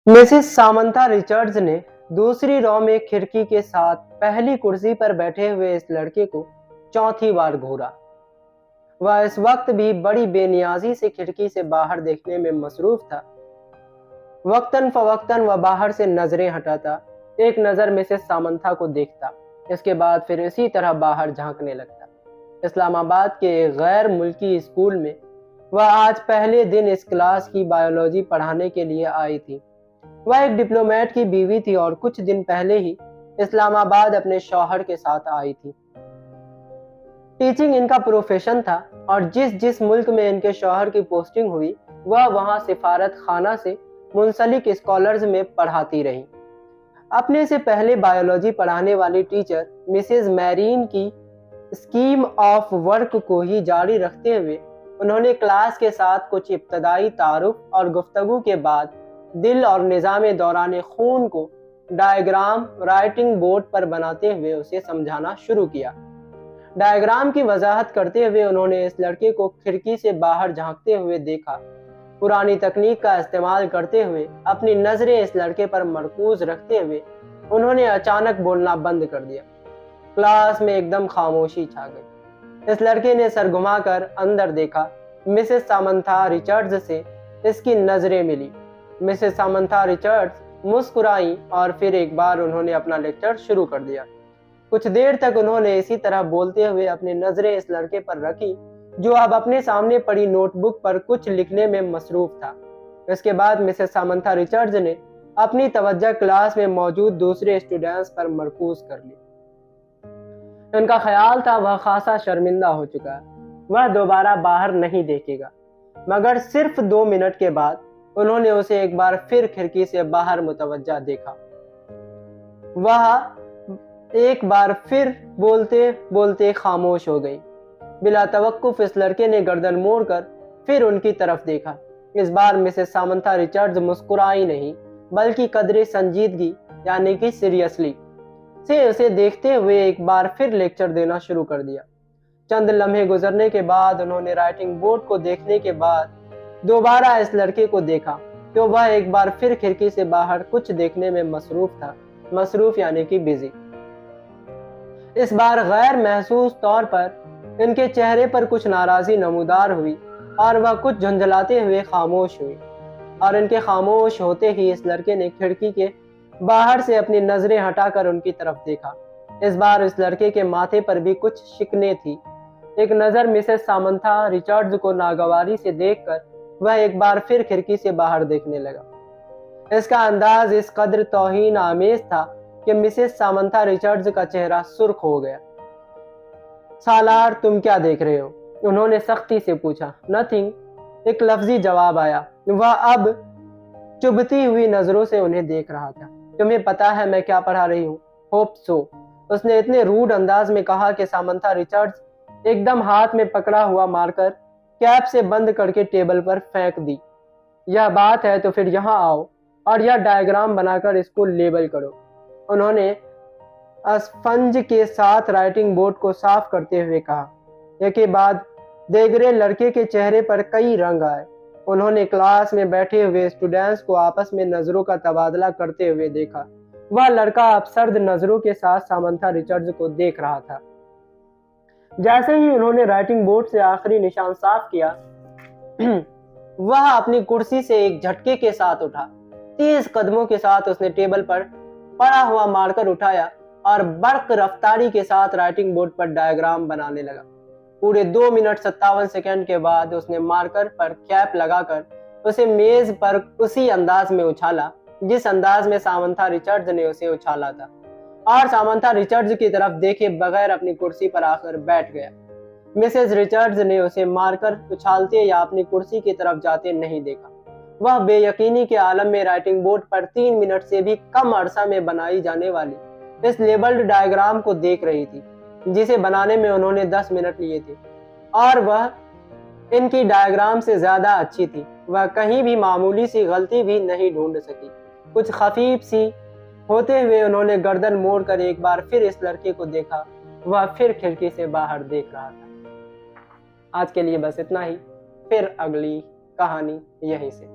Mrs Samantha Richards ने दूसरी raw में खिड़की के साथ पहली कुर्सी पर बैठे हुए इस लड़के को चौथी बार घूरा। वह इस वक्त भी बड़ी बेनियाजी से खिड़की से बाहर देखने में मसरूफ था। वक्तन फवक्तन वह बाहर से नजरें हटाता, एक नजर मिसेस सामंथा को देखता, इसके बाद फिर इसी तरह बाहर झांकने लगता। इस्लामाबाद के एक गैर मुल्की स्कूल में वह आज पहले दिन इस क्लास की बायोलॉजी पढ़ाने के लिए आई थी। वह एक डिप्लोमेट की बीवी थी और कुछ दिन पहले ही इस्लामाबाद अपने शौहर के साथ आई थी। टीचिंग इनका प्रोफेशन था और जिस जिस मुल्क में इनके शौहर की पोस्टिंग हुई वह वहां सिफारत खाना से मुंसलिक स्कॉलर्स में पढ़ाती रही। अपने से पहले बायोलॉजी पढ़ाने वाली टीचर मिसेस मैरीन की स्कीम ऑफ वर्क को ही जारी रखते हुए उन्होंने क्लास के साथ कुछ इब्तदाई तारुफ और गुफ्तगू के बाद दिल और निज़ाम दौरान खून को डायग्राम राइटिंग बोर्ड पर बनाते हुए उसे समझाना शुरू किया। डायग्राम की वजाहत करते हुए उन्होंने इस लड़के को खिड़की से बाहर झांकते हुए देखा। पुरानी तकनीक का इस्तेमाल करते हुए अपनी नजरें इस लड़के पर मरकूज रखते हुए उन्होंने अचानक बोलना बंद कर दिया। क्लास में एकदम खामोशी छा गई। इस लड़के ने सर घुमाकर अंदर देखा। मिसेस सामंथा रिचर्ड्स से इसकी नजरें मिली। मिसेस सामंथा रिचर्ड्स मुस्कुराई और फिर एक बार उन्होंने अपना लेक्चर शुरू कर दिया। कुछ देर तक उन्होंने इसी तरह बोलते हुए अपनी नजरें इस लड़के पर रखी जो अब अपने सामने पड़ी नोटबुक पर कुछ लिखने में मसरूफ था। इसके बाद मिसेस सामंथा रिचर्ड्स ने अपनी तवज्जो क्लास में मौजूद दूसरे स्टूडेंट्स पर मरकूज कर ली। उनका ख्याल था वह खासा शर्मिंदा हो चुका है, वह दोबारा बाहर नहीं देखेगा। मगर सिर्फ 2 मिनट के बाद उन्होंने उसे एक बार फिर खिड़की से बाहर मुतवज्जा देखा। वह एक बार फिर बोलते बोलते खामोश हो गई। बिला तवक्कुफ इस लड़के ने गर्दन मोड़कर फिर उनकी तरफ देखा। इस बार मिसेस सामंथा रिचर्ड्स मुस्कुराई नहीं बल्कि कदरे संजीदगी यानी कि सीरियसली से उसे देखते हुए एक बार फिर लेक्चर देना शुरू कर दिया। चंद लम्हे गुजरने के बाद उन्होंने राइटिंग बोर्ड को देखने के बाद दोबारा इस लड़के को देखा तो वह एक बार फिर खिड़की से बाहर कुछ देखने में मसरूफ था। मसरूफ यानी कि बिजी। इस बार गैर महसूस तौर पर इनके चेहरे पर कुछ नाराजी नमूदार हुई और वह कुछ झंझलाते हुए खामोश हुई। और इनके खामोश होते ही इस लड़के ने खिड़की के बाहर से अपनी नजरें हटाकर उनकी तरफ देखा। इस बार इस लड़के के माथे पर भी कुछ शिकने थी। एक नजर मिसेस सामंथा रिचर्ड्स को नागवारी से देखकर वह एक बार फिर खिड़की से बाहर देखने लगा। इसका अंदाज इस कदर तौहीन आमेज था कि मिसेस सामंथा रिचर्ड्स का चेहरा सुर्ख हो गया। सालार तुम क्या देख रहे हो? उन्होंने सख्ती से पूछा। नथिंग, एक लफ्जी जवाब आया। वह अब चुभती हुई नजरों से उन्हें देख रहा था। तुम्हें पता है मैं क्या पढ़ा रही हूँ? होप सो, उसने इतने रूड अंदाज में कहा कि सामंथा रिचर्ड्स एकदम हाथ में पकड़ा हुआ मारकर कैप से बंद करके टेबल पर फेंक दी। यह बात है तो फिर यहाँ आओ और यह डायग्राम बनाकर इसको लेबल करो। उन्होंने स्पंज के साथ राइटिंग बोर्ड को साफ करते हुए कहा। एक के बाद देगरे लड़के के चेहरे पर कई रंग आए। उन्होंने क्लास में बैठे हुए स्टूडेंट्स को आपस में नजरों का तबादला करते हुए देखा। वह लड़का अपसर्द नजरों के साथ सामंथा रिचर्ड्स को देख रहा था। जैसे ही उन्होंने राइटिंग बोर्ड से आखिरी निशान साफ किया वह अपनी कुर्सी से एक झटके के साथ उठा। तेज कदमों के साथ उसने टेबल पर पड़ा हुआ मार्कर उठाया और बर्क रफ्तारी के साथ राइटिंग बोर्ड पर डायग्राम बनाने लगा। पूरे 2 मिनट 57 सेकंड के बाद उसने मार्कर पर कैप लगाकर उसे मेज पर उसी अंदाज में उछाला जिस अंदाज में सामंथा रिचर्ड्स ने उसे उछाला था, और सामंथा रिचर्ड्स की तरफ देखे बगैर अपनी कुर्सी पर आकर बैठ गया। मिसेस रिचर्ड्स ने उसे मारकर उछालते या अपनी कुर्सी की तरफ जाते नहीं देखा। वह बेयकीनी के आलम में राइटिंग बोर्ड पर 3 मिनट से भी कम अरसा में बनाई जाने वाली इस लेबल्ड डायग्राम को देख रही थी जिसे बनाने में उन्होंने 10 मिनट लिए थे, और वह इनकी डायग्राम से ज्यादा अच्छी थी। वह कहीं भी मामूली सी गलती भी नहीं ढूंढ सकी। कुछ खफीफ सी होते हुए उन्होंने गर्दन मोड़कर एक बार फिर इस लड़के को देखा। वह फिर खिड़की से बाहर देख रहा था। आज के लिए बस इतना ही, फिर अगली कहानी यहीं से।